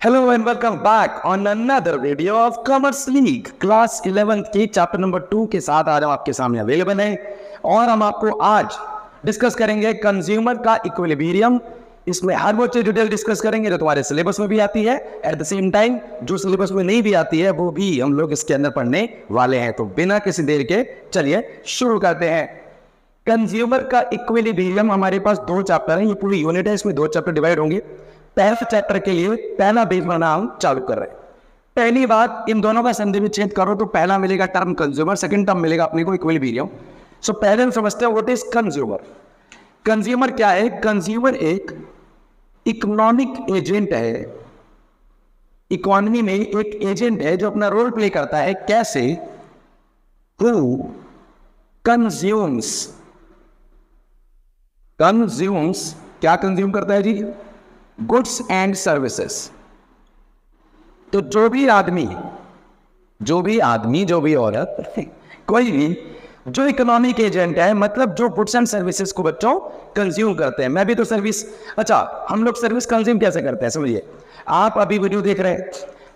Hello and welcome back on another video of commerce league class 11 की chapter number 2 के साथ आज हम आपके सामने अवेलेबल हैं और हम आपको आज डिस्कस करेंगे कंज्यूमर का इक्विलिब्रियम। इसमें हर वो चीज डिटेल डिस्कस करेंगे जो तुम्हारे सिलेबस में भी आती है, एट द सेम टाइम जो सिलेबस में नहीं भी आती है वो भी हम लोग इसके अंदर पढ़ने वाले हैं। तो बिना किसी देर के चलिए शुरू करते हैं। कंज्यूमर का इक्विलिब्रियम हमारे पास दो चैप्टर हैं, ये पूरी यूनिट है, इसमें दो चैप्टर डिवाइड होंगे। पहले चैप्टर के लिए पहला बेस बनाना हम चालू कर रहे हैं। पहली बात, इन दोनों का संधि विच्छेद करो तो पहला मिलेगा टर्म कंज्यूमर, सेकंड टर्म मिलेगा अपने को इक्विलिब्रियम। सो पहले हम समझते हैं व्हाट इज कंज्यूमर। कंज्यूमर क्या है? कंज्यूमर एक इकोनॉमिक एजेंट है, इकोनॉमी में एक एजेंट है जो अपना रोल प्ले करता है। कैसे? हु कंज्यूम्स, क्या कंज्यूम करता है जी? Goods and services. तो जो भी आदमी, जो भी औरत, कोई भी जो इकोनॉमिक एजेंट है, मतलब जो गुड्स एंड सर्विसेज को बच्चों कंज्यूम करते हैं। मैं भी तो सर्विस, अच्छा हम लोग सर्विस कंज्यूम कैसे करते हैं समझिए। आप अभी वीडियो देख रहे हैं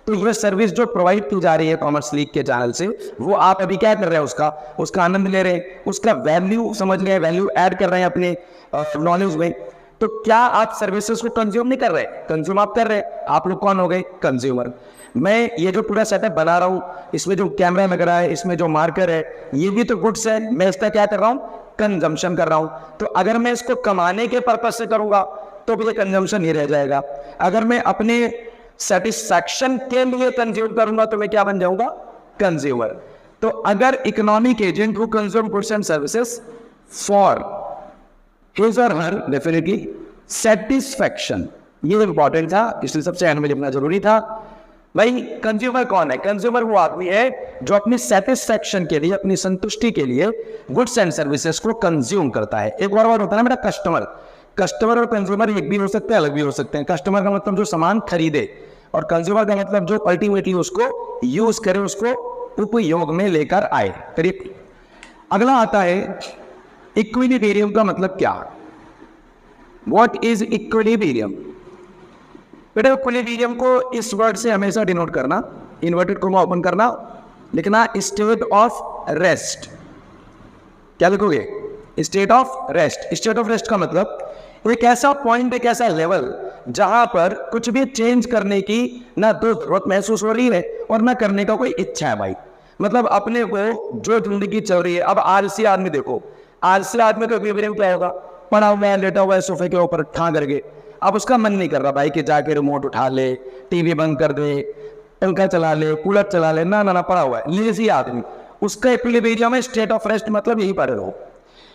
तो ये सर्विस जो प्रोवाइड की जा रही है कॉमर्स लीग के चैनल से, वो आप अभी क्या कर रहे हैं? उसका आनंद ले रहे हैं, उसका वैल्यू समझ रहे हैं, वैल्यू ऐड कर रहे हैं अपने नॉलेज में। तो क्या आप सर्विसेज को कंज्यूम नहीं कर रहे? कंज्यूम आप कर रहे हैं। आप लोग कौन हो गए? कंज्यूमर। मैं ये जो पूरा सेटअप बना रहा हूँ, इसमें जो कैमरा लग रहा है, इसमें जो मार्कर है, ये भी तो गुड्स है। मैं इसका क्या कर रहा हूँ? कंजम्पशन कर रहा हूँ। तो अगर मैं इसको कमाने के पर्पज से करूंगा तो भी कंजम्पशन ही रह जाएगा। अगर मैं अपने सेटिस्फैक्शन के लिए कंज्यूम करूंगा तो मैं क्या बन जाऊंगा? कंज्यूमर। तो अगर economic agent who consume goods and services for his or her definitely satisfaction, ये इंपॉर्टेंट था, इसलिए सबसे एंड में लिखना जरूरी था। भाई कंज्यूमर कौन है? कंज्यूमर वो आदमी है जो अपनी सेटिस्फैक्शन के लिए, अपनी संतुष्टि के लिए गुड्स एंड सर्विसेज को कंज्यूम करता है। एक और होता है ना बेटा, कस्टमर। कस्टमर और कंज्यूमर एक भी हो सकते हैं, अलग भी हो सकते हैं। कस्टमर का मतलब जो सामान खरीदे, और कंज्यूमर का मतलब जो अल्टीमेटली उसको यूज करे, उसको उपयोग में लेकर आए। करिए अगला आता है इक्विलिब्रियम का मतलब क्या? What is equilibrium? बेटा इक्विलिब्रियम को इस वर्ड से हमेशा डिनोट करना, इन्वर्टेड कोमा ओपन करना, लिखना स्टेट ऑफ रेस्ट। क्या लिखोगे? State of rest. State of rest का मतलब एक ऐसा पॉइंट, एक ऐसा लेवल जहां पर कुछ भी चेंज करने की ना तो जरूरत महसूस हो रही है और ना करने का कोई इच्छा है। भाई मतलब अपने को जो जिंदगी चल रही है, अब आलसी आदमी देखो, आलसी आदमी का इक्विलिब्रियम क्या होगा? पड़ा हुआ है, लेटा हुआ है सोफे के ऊपर ठां करके, अब उसका मन नहीं कर रहा भाई कि जाके रिमोट उठा ले, टीवी बंद कर दे, पंखा चला ले, कूलर चला ले, ना पड़ा हुआ है लेजी आदमी। उसका इक्विलिब्रियम है स्टेट ऑफ रेस्ट, मतलब यही पढ़े रहो।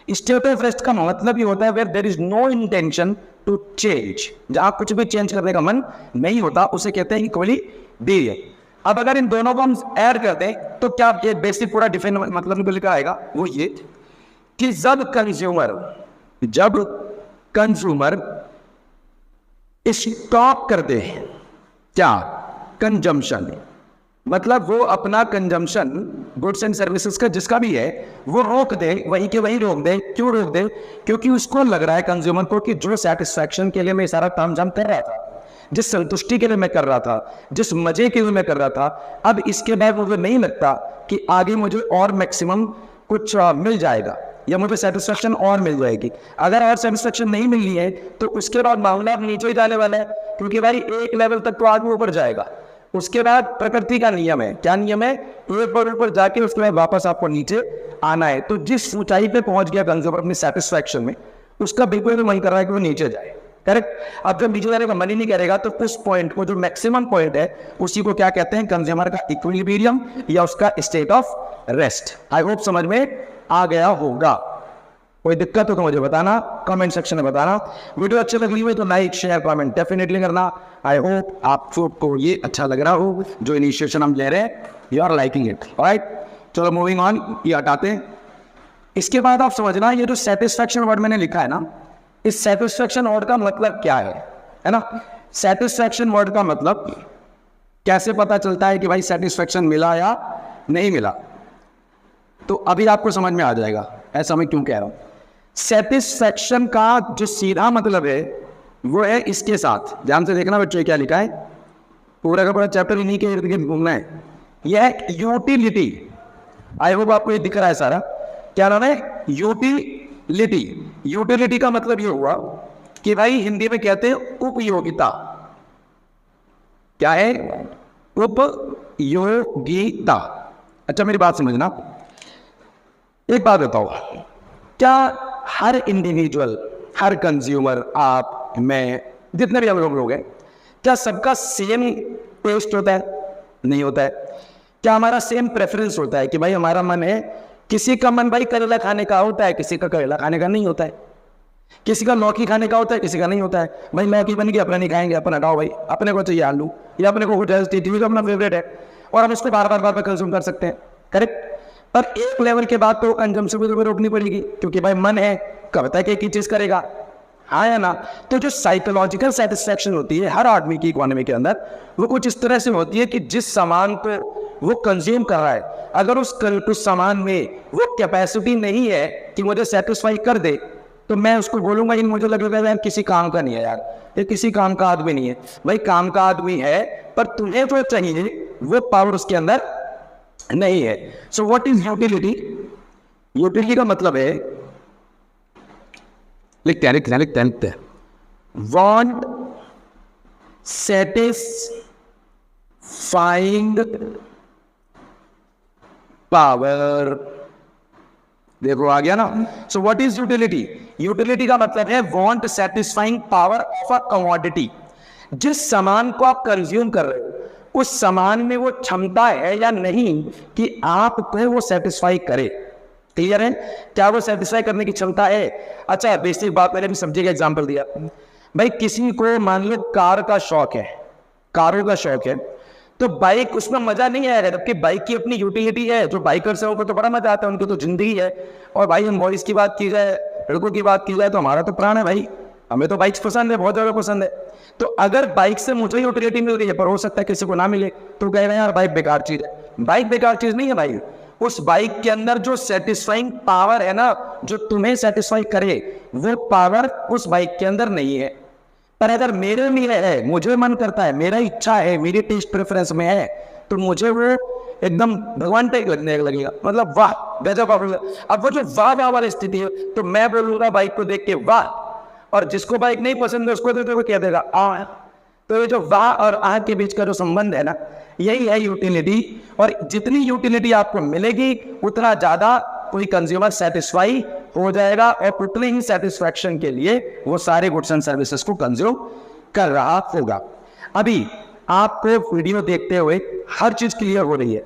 स्टेट ऑफ रेस्ट का मतलब ये होता है where there is no intention to change, जहां कुछ भी चेंज करने का मन नहीं होता, उसे कहते हैं इक्विलिब्रियम। अब अगर इन दोनों को हम ऐड कर दें तो क्या ये बेसिक पूरा डिफाइन मतलब निकल कर आएगा? वो ये कि जब कंज्यूमर स्टॉप कर दे क्या? कंजम्पशन, मतलब वो अपना कंजम्पशन गुड्स एंड सर्विसेज का जिसका भी है वो रोक दे, वहीं के वहीं रोक दे। क्यों रोक दे? क्योंकि उसको लग रहा है कंज्यूमर को कि जो सेटिस्फैक्शन के लिए मैं सारा काम जाम कर रहा था, जिस संतुष्टि के लिए मैं कर रहा था, जिस मजे के लिए मैं कर रहा था, अब इसके बाद मुझे नहीं लगता कि आगे मुझे और मैक्सिमम कुछ मिल जाएगा या मुझे सेटिस्फैक्शन और मिल जाएगी। अगर और सेटिस्फैक्शन नहीं मिल रही है तो उसके बाद मामला नीचे ही जाने वाला है, क्योंकि भाई एक लेवल तक तो आदमी ऊपर जाएगा, उसके बाद प्रकृति का नियम है। क्या नियम है? एक बार ऊपर जाके उसके बाद वापस आपको नीचे आना है। तो जिस ऊंचाई पे पहुंच गया कंज्यूमर अपनी सेटिस्फैक्शन में, उसका बिल्कुल भी मन कर रहा है कि वो नीचे जाए। करेक्ट? अब जब नीचे जाने का मन ही नहीं करेगा तो उस पॉइंट को, जो मैक्सिमम पॉइंट है, उसी को क्या कहते हैं? कंज्यूमर का इक्विलिब्रियम या उसका state of rest. I hope समझ में आ गया होगा। कोई दिक्कत हो तो मुझे बताना, कमेंट सेक्शन में बताना। वीडियो अच्छी लग रही हो तो लाइक शेयर कमेंट डेफिनेटली करना। आई होप आप सबको ये अच्छा लग रहा हो, जो इनिशिएशन हम ले रहे हैं, you are liking it. Alright, चलो मूविंग ऑन, ये हटाते हैं। इसके बाद आप समझना, ये जो सेटिस्फैक्शन वर्ड मैंने लिखा है ना, इस सेटिस्फैक्शन वर्ड का मतलब क्या है ना? सेटिस्फैक्शन वर्ड का मतलब कैसे पता चलता है कि भाई सेटिस्फैक्शन मिला या नहीं मिला? तो अभी आपको समझ में आ जाएगा ऐसा मैं क्यों कह रहा हूं। सेटिस्फैक्शन का जो सीधा मतलब है वो है इसके साथ, ध्यान से देखना बच्चों क्या लिखा है, पूरा का पूरा चैप्टर इन्हीं के इर्द गिर्द घूमना है। यह है यूटिलिटी। आई होप आपको ये दिख रहा है सारा। क्या नाम है? यूटिलिटी। यूटिलिटी का मतलब ये हुआ कि भाई हिंदी में कहते हैं उपयोगिता। क्या है? उपयोगिता। अच्छा मेरी बात समझना, एक बात बताओ, क्या हर इंडिविजुअल, हर कंज्यूमर, आप, मैं, जितने भी हम लोग हैं, क्या सबका सेम टेस्ट होता है? नहीं होता है। क्या हमारा सेम प्रेफरेंस होता है कि भाई हमारा मन है, किसी का मन भाई करेला खाने का होता है, किसी का करेला खाने का नहीं होता है, किसी का लौकी खाने का होता है, किसी का नहीं होता है। भाई लौकी बन गई, अपना नहीं खाएंगे, अपना हटाओ भाई, अपने को चाहिए आलू, या अपने को टीवी का अपना फेवरेट है और हम इसको बार बार कंज्यूम कर सकते हैं, करेक्ट। पर एक लेवल के बाद तो कंजम्पशन भी रोकनी पड़ेगी, क्योंकि भाई मन है, कब तक एक ही चीज करेगा, हाँ या ना। तो जो साइकोलॉजिकल सेटिस्फैक्शन होती है हर आदमी की इकोनॉमी के अंदर, वो कुछ इस तरह से होती है कि जिस सामान को वो कंज्यूम कर रहा है, अगर उस सामान में वो कैपेसिटी नहीं है कि मुझे सेटिस्फाई कर दे, तो मैं उसको बोलूंगा इन, मुझे लगेगा यार किसी काम का नहीं है, यार ये किसी काम का आदमी नहीं है। भाई काम का आदमी है, पर तुम्हें जो चाहिए वो पावर उसके अंदर नहीं है। So what is utility? Utility का मतलब है, लिखते हैं वांट सेटिस्फाइंग पावर। देखो आ गया ना। So what is utility? Utility का मतलब है want satisfying power of a commodity. जिस सामान को आप कंज्यूम कर रहे हो, उस सामान में वो क्षमता है या नहीं कि आपको वो सेटिस्फाई करे। क्लियर है? क्या वो सेटिस्फाई करने की क्षमता है? अच्छा बेसिक बात, मैंने भी सब्जी का एग्जांपल दिया। भाई किसी को मान लो कार का शौक है, कारों का शौक है, तो बाइक उसमें मजा नहीं आएगा, जबकि बाइक की अपनी यूटिलिटी है। जो बाइकर्स है उनको तो बड़ा मजा आता है, उनको तो जिंदगी है। और भाई हम बॉयज की बात की जाए, लड़कों की बात की जाए, तो हमारा तो प्राण है भाई, हमें तो बाइक्स पसंद है, बहुत ज्यादा पसंद है। तो अगर बाइक से मुझे यूटिलिटी मिल रही है, पर हो सकता है किसी को ना मिले, तो कह रहे हैं यार बाइक बेकार चीज है। बाइक बेकार चीज नहीं है भाई, उस बाइक के अंदर जो सेटिस्फाइंग पावर है ना, जो तुम्हें सेटिस्फाई करे, वो पावर उस बाइक के अंदर नहीं है। पर अगर मेरे में है, मुझे मन करता है, मेरा इच्छा है, मेरी टेस्ट प्रेफरेंस में है, तो मुझे वो एकदम भगवान टाइप लगने लगेगा, मतलब वाह गजब। अब वो जो वाह वाह वाली स्थिति है, तो मैं बोलूंगा बाइक को देख के वाह, और जिसको बाइक नहीं पसंद है उसको तो क्या देगा आ। तो ये जो वाह और आ के बीच का जो संबंध है ना, यही है यूटिलिटी। और जितनी यूटिलिटी आपको मिलेगी, उतना ज्यादा कोई कंज्यूमर सेटिस्फाई हो जाएगा, और उतने ही सेटिस्फैक्शन के लिए वो सारे गुड्स एंड सर्विसेज को कंज्यूम कर रहा होगा। अभी आपको वीडियो देखते हुए हर चीज क्लियर हो रही है।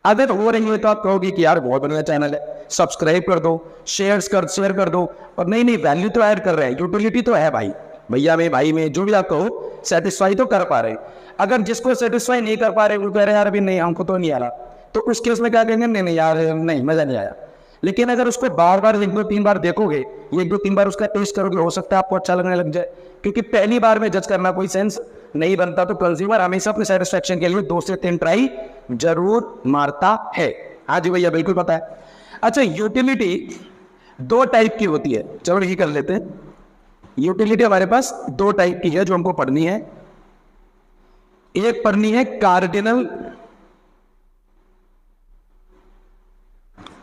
अगर हो रही है तो आप कहोगे कि यार बहुत बढ़िया चैनल है, सब्सक्राइब कर दो, शेयर कर दो, और नहीं वैल्यू तो ऐड कर रहे हैं, यूटिलिटी तो है भाई, भैया में, भाई में, जो भी आप कहो, सेटिस्फाई तो कर पा रहे। अगर जिसको सेटिस्फाई नहीं कर पा रहे, वो कह रहे यार अभी नहीं, हमको तो नहीं आ रहा, तो उस केस में क्या कहेंगे? नहीं यार नहीं, मजा नहीं आया। लेकिन अगर उसको बार बार 1-2-3 बार देखोगे, 1-2-3 बार उसका टेस्ट करोगे, हो सकता है आपको अच्छा लगने लग जाए। क्योंकि पहली बार में जज करना कोई सेंस नहीं बनता, तो कंज्यूमर हमेशा अपने सेटिस्फैक्शन के लिए 2 से 3 ट्राई जरूर मारता है। हाँ जी भैया बिल्कुल पता है। अच्छा यूटिलिटी 2 टाइप की होती है, चलो यही कर लेते हैं। यूटिलिटी हमारे पास 2 टाइप की है जो हमको पढ़नी है। एक पढ़नी है कार्डिनल,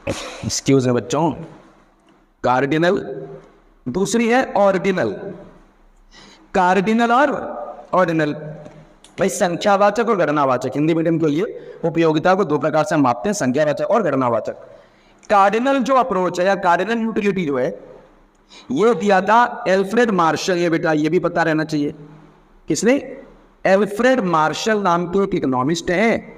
एक्सक्यूज मी बच्चों, कार्डिनल। दूसरी है ऑर्डिनल। कार्डिनल और ऑर्डिनल, भाई संख्यावाचक और गणनावाचक, हिंदी मीडियम के लिए उपयोगिता को 2 प्रकार से हम मापते हैं, संख्यावाचक और गणनावाचक। कार्डिनल जो अप्रोच है या कार्डिनल यूटिलिटी जो है, ये दिया था एल्फ्रेड मार्शल। ये बेटा ये भी पता रहना चाहिए, किसने? एल्फ्रेड मार्शल नाम के एक इकोनॉमिस्ट हैं,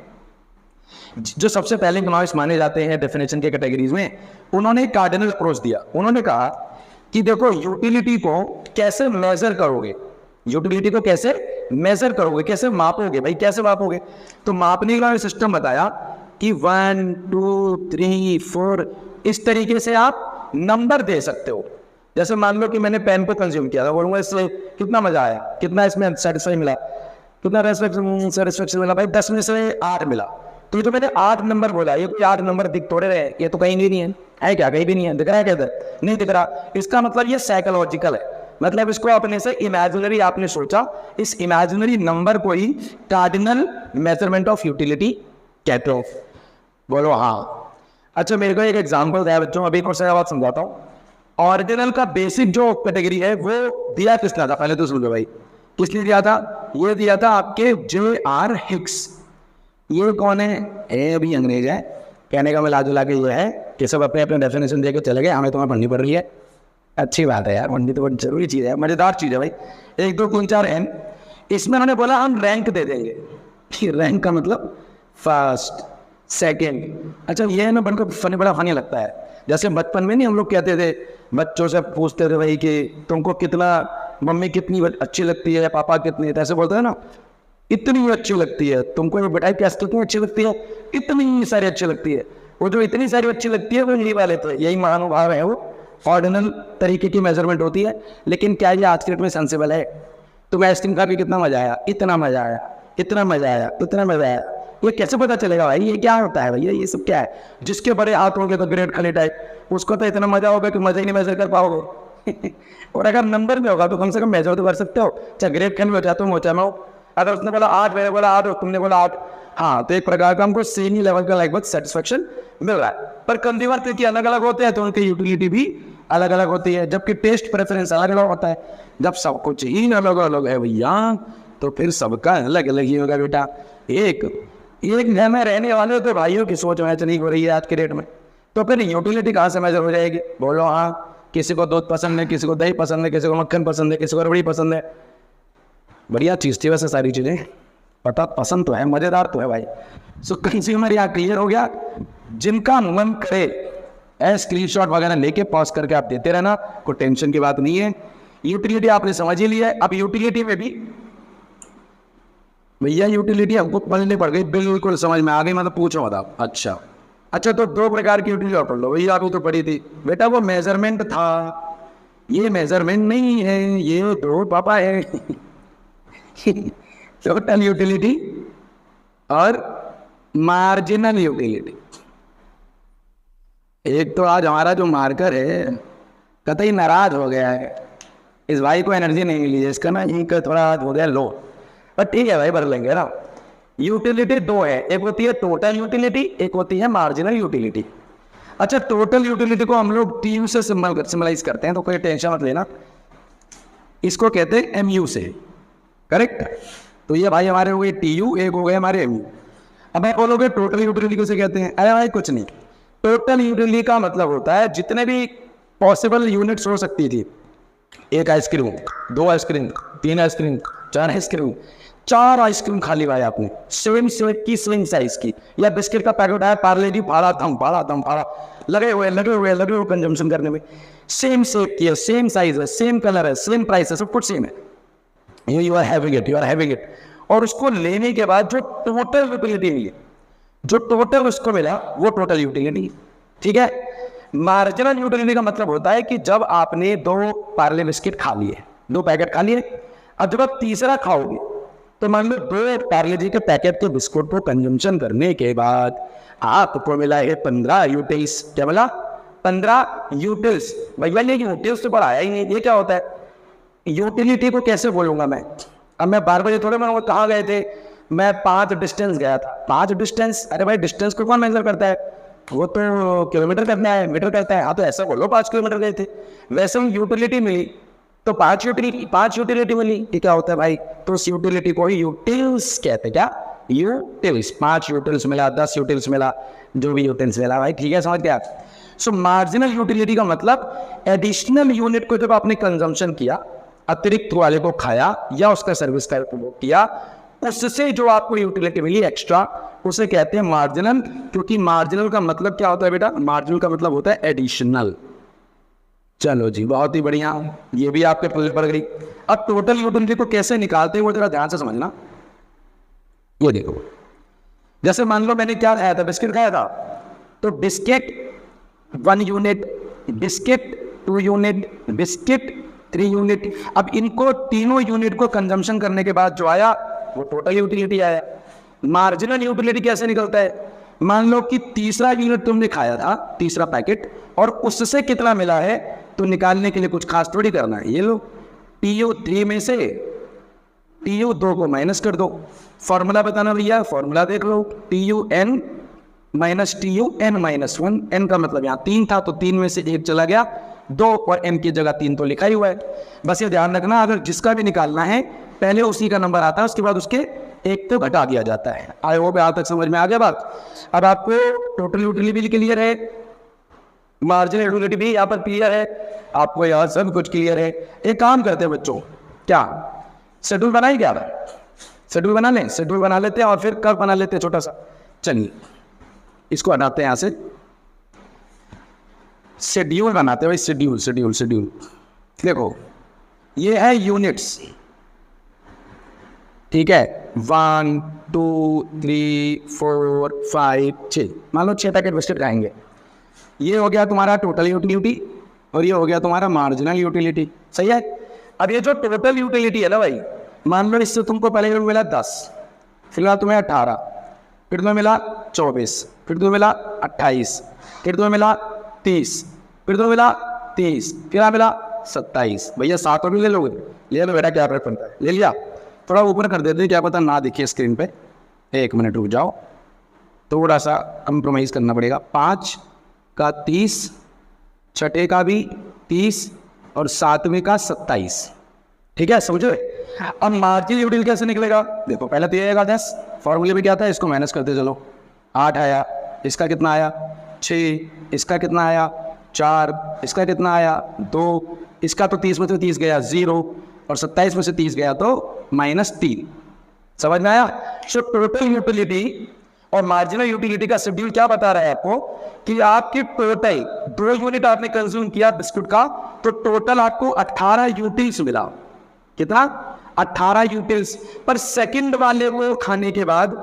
जो सबसे पहले इकोनॉमिस्ट माने जाते हैं डेफिनेशन के कैटेगरीज में। उन्होंने कार्डिनल अप्रोच दिया। उन्होंने कहा कि देखो यूटिलिटी को कैसे मेजर करोगे, यूटिलिटी को कैसे मेजर करोगे, कैसे मापोगे? भाई कैसे मापोगे? तो मापने का सिस्टम बताया कि 1 2 3 4 इस तरीके से आप नंबर दे सकते हो। जैसे मान लो कि मैंने पेन को कंज्यूम किया था, बोलूंगा इससे कितना मजा आया, कितना इसमें सेटिस्फाई मिला, कितना सेटिस्फेक्शन मिला? भाई 10 में से 8 मिला। तो ये तो मैंने 8 नंबर बोला, ये कोई 8 नंबर दिख थोड़े रहे, ये तो कहीं भी नहीं है क्या? कहीं भी नहीं है, दिख रहा है क्या? नहीं दिख रहा। इसका मतलब ये साइकोलॉजिकल है। मतलब इसको अपने से इमेजिनरी आपने सोचा, इस इमेजिनरी नंबर को ही कार्डिनल मेजरमेंट ऑफ यूटिलिटी कहते हो। बोलो हाँ। अच्छा मेरे को एक एग्जांपल दिया बच्चों, अभी कुछ बात समझाता हूँ। ऑर्डिनल का बेसिक जो कैटेगरी है वो दिया किसने था, पहले तो समझो भाई, किसने दिया था? ये दिया था आपके J.R. हिक्स। ये कौन है? ये अभी अंग्रेज है। कहने का मिला जुला के ये है कि सब अपने अपने डेफिनेशन देकर चले गए, हमें तुम्हें पढ़नी पड़ रही है। अच्छी बात है यार, पढ़नी तो बहुत जरूरी चीज़ है, मज़ेदार चीज़ है भाई। 1 2 3 4 N, इसमें उन्होंने बोला हम रैंक दे देंगे। रैंक का मतलब फर्स्ट सेकेंड। अच्छा ये है ना, बनकर फनी, बड़ा फनी लगता है। जैसे बचपन में नहीं हम लोग कहते थे, बच्चों से पूछते थे भाई कि तुमको कितना, मम्मी कितनी अच्छी लगती है, पापा कितनी, ऐसे बोलते हैं ना, इतनी अच्छी लगती है तुमको, ये बेटा क्या कितनी अच्छी लगती है, इतनी सारी अच्छी लगती है। वो जो इतनी सारी अच्छी लगती है वो यही वाले तो यही महानुभाव है, वो ऑर्डिनल तरीके की मेजरमेंट होती है। लेकिन क्या ये आज के डेट में सेंसिबल है? तुम्हें आइसक्रीम खा के कितना मजा आया, इतना मजा आया, इतना मजा आया, उतना मजा आया, ये कैसे पता चलेगा भाई? ये क्या होता है भैया? ये सब क्या है? जिसके बड़े हाथ होंगे तो ग्रेट खली टाइप, उसको तो इतना मजा होगा कि मजा ही नहीं मेजर कर पाओगे। और अगर नंबर में होगा तो कम से कम मेजर तो कर सकते हो। चाहे ग्रेट खंड में हो, चाहे तुम हो, चाहे मैं हो। अगर उसने बोला 8, मैंने बोला 8, तुमने बोला 8, हाँ तो एक प्रकार का हमको सेम ही लेवल का लगभग सेटिस्फेक्शन मिल रहा है। पर कंज्यूमर क्योंकि अलग अलग होते हैं तो उनकी यूटिलिटी भी अलग अलग होती है, जबकि टेस्ट प्रेफरेंस अलग अलग होता है। जब सब कुछ ही अलग अलग है भैया तो फिर सबका अलग अलग ही होगा बेटा। एक घर में रहने वाले तो भाइयों की सोच मैच नहीं हो रही है आज के डेट में, तो फिर यूटिलिटी कहाँ से मेजर हो जाएगी? बोलो हाँ। किसी को दूध पसंद है, किसी को दही पसंद है, किसी को मक्खन पसंद है, किसी को रबड़ी पसंद है। बढ़िया चीज़ थी वैसे सारी चीज़ें, पता पसंद तो है, मज़ेदार तो है भाई। सो कंज्यूमर यहाँ क्लियर हो गया। जिनका मन करे स्क्रीनशॉट वगैरह लेके पॉज करके आप देते रहना, कोई टेंशन की बात नहीं है। यूटिलिटी आपने समझ ही लिया है। अब यूटिलिटी में भी भैया यूटिलिटी हमको पढ़ने पड़ गई, बिल्कुल समझ में आ गई, मतलब पूछो मत आप। अच्छा तो 2 प्रकार की यूटिलिटी और पढ़ लो भैया, आपको तो पढ़ी थी बेटा, वो मेजरमेंट था, ये मेजरमेंट नहीं है, ये 2 पापा है। टोटल यूटिलिटी और मार्जिनल यूटिलिटी। एक तो आज हमारा जो मार्कर है कतई नाराज हो गया है, इस भाई को एनर्जी नहीं मिली है, इसका ना इंक थोड़ा हो गया लो, पर ठीक है भाई भर लेंगे ना। यूटिलिटी 2 है, एक होती है टोटल यूटिलिटी, एक होती है मार्जिनल यूटिलिटी। अच्छा टोटल यूटिलिटी को हम लोग टीयू से सिम्बलाइज करते हैं, तो कोई टेंशन मत लेना, इसको कहते हैं एमयू से, करेक्ट। तो ये भाई हमारे हो गए टीयू, एक हो गए हमारे एमयू। अब आप बोलोगे टोटल यूटिलिटी किसे कहते हैं? अरे भाई कुछ नहीं, टोटल यूटिलिटी का मतलब होता है जितने भी पॉसिबल यूनिट्स हो सकती थी, 1 ice cream, 2 ice cream, 3 ice cream, 4 ice cream, 4 ice cream खा ली भाई आपने, स्विंग की स्विंग साइज की, या बिस्किट का पैकेट आया पार्ले जी, फाड़ा फाड़ा लगे हुए कंजम्पशन करने में, सेम शेप की है, सेम साइज है, सेम कलर है, सेम प्राइस है, सब कुछ सेम है, यू आर हैविंग इट। और उसको लेने के बाद जो टोटल यूटिलिटी मिली, जो टोटल उसको मिला वो टोटल यूटिलिटी, ठीक है। मार्जिनल यूटिलिटी का मतलब होता है कि जब आपने 2 पार्ले बिस्किट खा लिए, 2 पैकेट खा लिए, अब जब आप तीसरा खाओगे तो मान लो 2 पार्ले जी के पैकेट के बिस्कुट को कंजम्पशन करने के बाद आपको मिला है 15 यूटिल्स। क्या मिला? 15 यूटिल्स। भैया ये यूटिल्स तो पढ़ाया ही नहीं, ये क्या होता है? यूटिलिटी को कैसे बोलूंगा मैं? अब मैं 12 बजे थोड़े मैं कहाँ गए थे, मैं 5 डिस्टेंस गया था, 5 डिस्टेंस। अरे भाई डिस्टेंस को कौन मेजर करता है? वो तो किलोमीटर करना है, मीटर करता है। हाँ तो ऐसा बोलो 5 किलोमीटर गए थे। वैसे हम यूटिलिटी मिली तो 5 यूटिलिटी मिली, ये क्या होता है भाई? तो उस यूटिलिटी को ही यूटिल्स कहते हैं। क्या? यूटिल्स। 5 यूटिल्स मिला, 10 यूटिल्स मिला, जो भी यूटिल्स मिला भाई, ठीक है, समझ गया। सो मार्जिनल यूटिलिटी का मतलब एडिशनल यूनिट को जब आपने कंजम्पशन किया, अतिरिक्त वाले को खाया या उसका सर्विस का उपभोग किया, उससे जो आपको यूटिलिटी मिली एक्स्ट्रा, उसे कहते हैं मार्जिनल। क्योंकि मार्जिनल का मतलब क्या होता है बेटा? मार्जिनल का मतलब होता है एडिशनल। चलो जी, बहुत ही बढ़िया, ये भी आपके पल्ले पड़ गई। अब टोटल यूटिलिटी को कैसे निकालते हैं वो जरा ध्यान से समझना। ये देखो, जैसे मान लो मैंने क्या खाया था, बिस्किट खाया था, तो biscuit 1 unit, biscuit 2 unit, biscuit 3 unit. अब इनको तीनों यूनिट को कंजम्पशन करने के बाद जो आया वो टोटल यूटिलिटी आया। मार्जिनल यूटिलिटी कैसे निकलता है? मान लो कि तीसरा यूनिट तुमने खाया था, तीसरा पैकेट, और उससे कितना मिला है तो निकालने के लिए कुछ खास थोड़ी करना है। ये लो TU3 में से TU2 को माइनस कर दो। फॉर्मूला बताना भैया, फॉर्मूला देख लो, TUn माइनस TUn-1, n का मतलब यहाँ 3 था तो 3 में से 1 चला गया, 2 और n की जगह 3 तो लिखा ही हुआ है। बस ये ध्यान रखना, अगर जिसका भी निकालना है पहले उसी का नंबर आता है, उसके बाद उसके 1 तो घटा दिया जाता है। आई होप यहाँ तक समझ में आ गया बात। अब आपको टोटल यूटिलिटी भी क्लियर है, मार्जिनल यूटिलिटी भी यहाँ पर क्लियर है, आपको यहाँ सब कुछ क्लियर है। एक काम करते हैं बच्चों, क्या शेड्यूल बनाए क्या? शेड्यूल बना लें, शेड्यूल बना लेते हैं और फिर कर्व बना लेते हैं छोटा सा। चलिए इसको हटाते हैं यहाँ से, शेड्यूल बनाते हैं भाई, शेड्यूल शेड्यूल शेड्यूल। देखो ये है यूनिट्स, ठीक है, 1 2 3 4 5 6, मान लो 6 पैकेट बिस्किट खाएंगे। ये हो गया तुम्हारा टोटल यूटिलिटी और ये हो गया तुम्हारा मार्जिनल यूटिलिटी, सही है। अब ये जो टोटल यूटिलिटी है ना भाई, मान लो इससे तुमको पहले मिला 10, फिर तुम्हें 18, फिर तुम्हें मिला 24, फिर तुम्हें मिला 28, फिर तुम्हें मिला 30, फिर तुम्हें मिला 30, फिर मिला 27। भैया 7 और भी ले लोगे? ले लो बेटा, क्या फर्क पड़ता है, ले लिया। थोड़ा ऊपर कर देते, क्या पता ना दिखे स्क्रीन पे। 1 मिनट रुक जाओ, थोड़ा सा कंप्रोमाइज़ करना पड़ेगा। 5 का 30, छठे का भी 30 और 7वें का 27, ठीक है, समझो। अब मार्जिनल यूटिलिटी कैसे निकलेगा? देखो पहले तो ये आएगा 10, फॉर्मूले में क्या था, इसको माइनस करते चलो। 8 आया, इसका कितना आया 6, इसका कितना आया 4, इसका कितना आया 2, इसका तो 30 में से 30 गया 0 और 27 में से 30 गया तो -3। समझ में आया? सो टोटल यूटिलिटी और मार्जिनल यूटिलिटी का शेड्यूल क्या बता रहा है आपको कि आपकी टोटल 2 यूनिट आपने कंज्यूम किया बिस्कुट का, तो टोटल आपको 18 यूटिल्स मिला। कितना? 18 यूटिल्स। पर सेकंड वाले को खाने के बाद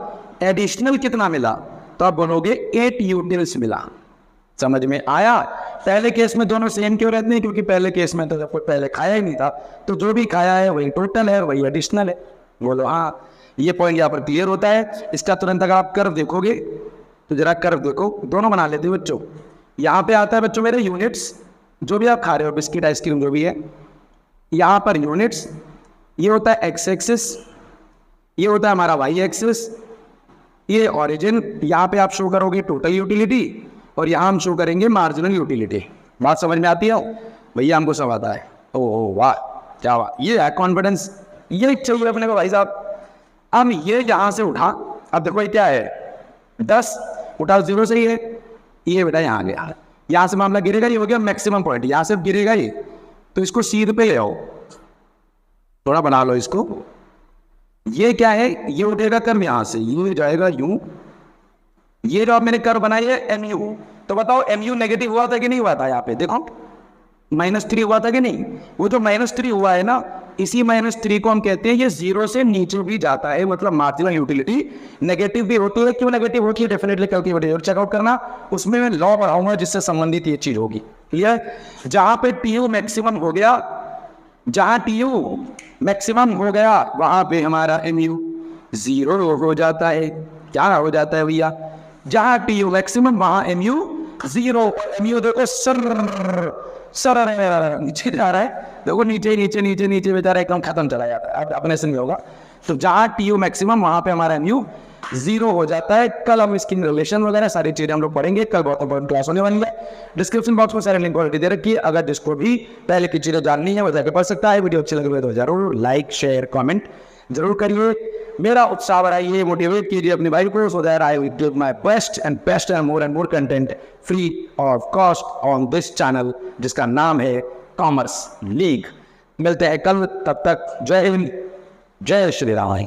एडिशनल कितना मिला? तो आप बोलोगे 8 यूटिल्स मिला। समझ में आया? पहले केस में दोनों सेम क्यों रहते हैं? क्योंकि पहले केस में तो जब कोई पहले खाया ही नहीं था, तो जो भी खाया है वही टोटल है, वही एडिशनल है। बोलो हाँ, ये पॉइंट यहाँ पर क्लियर होता है। इसका तुरंत अगर आप कर्व देखोगे तो जरा कर्व देखो, दोनों बना लेते हो बच्चों। यहाँ पे आता है बच्चों मेरे यूनिट्स, जो भी आप खा रहे हो बिस्किट आइसक्रीम जो भी है, यहाँ पर यूनिट्स, ये होता है एक्स एक्सिस, ये होता है हमारा वाई एक्सिस, ये ऑरिजिन। यहाँ पे आप शो करोगे टोटल यूटिलिटी और यहाँ हम शो करेंगे मार्जिनल यूटिलिटी। बात समझ में आती है भैया? हमको सब आता है। ओह वाह, क्या बात, ये है कॉन्फिडेंस, ये चाहिए अपने को भाई साहब। अब ये यहाँ से उठा, अब देखो ये क्या है 10 उठा 0 से ही है, ये बेटा यहाँ गया, यहाँ से मामला गिरेगा, ये हो गया मैक्सिमम पॉइंट, यहाँ से गिरेगा ही, तो इसको सीध पे ले आओ, थोड़ा बना लो इसको। ये क्या है, ये उठेगा कर्व यहाँ से, ये जाएगा यूं। ये जो आप मैंने कर्व बनाई है MU, तो बताओ MU नेगेटिव हुआ था कि नहीं हुआ था? यहाँ पे देखो -3 हुआ था कि नहीं? वो जो -3 हुआ है ना, इसी -3 को हम कहते हैं ये 0 से नीचे भी जाता है, मतलब मार्जिनल यूटिलिटी नेगेटिव भी होती है। क्यों नेगेटिव होती है? डेफिनेटली कल की वीडियो चेकआउट करना, उसमें मैं लॉ पढ़ाऊंगा जिससे संबंधित ये चीज होगी। क्लियर? जहां पे TU मैक्सिमम हो गया, जहां TU मैक्सिमम हो गया वहां पे हमारा MU 0 हो जाता है। क्या हो जाता है भैया? जहां TU मैक्सिमम वहां MU 0। MU देखो सर नीचे जा रहा है, देखो नीचे नीचे नीचे नीचे बेचारा एकदम खत्म चला जाता है, अपने से नहीं होगा। तो जहां TU मैक्सिमम वहां पे हमारा MU 0 हो जाता है। कल हम इसकी रिलेशन वगैरह सारी चीजें हम लोग पढ़ेंगे, कल बहुत इंपॉर्टेंट क्लास होने वाली है। डिस्क्रिप्शन बॉक्स में सारे लिंक ऑलरेडी दे रखी है, अगर जिसको भी पहले की चीजें जाननी है वो जाकर पढ़ सकता है। वीडियो अच्छी लगे तो जरूर लाइक शेयर कमेंट जरूर करिए, मेरा उत्साह बढ़ाइए, मोटिवेट कीजिए अपने भाई को, so that I will give my best and more content free of cost on this channel, जिसका नाम है कॉमर्स लीग। मिलते हैं कल, तब तक जय हिंद, जय श्री राम।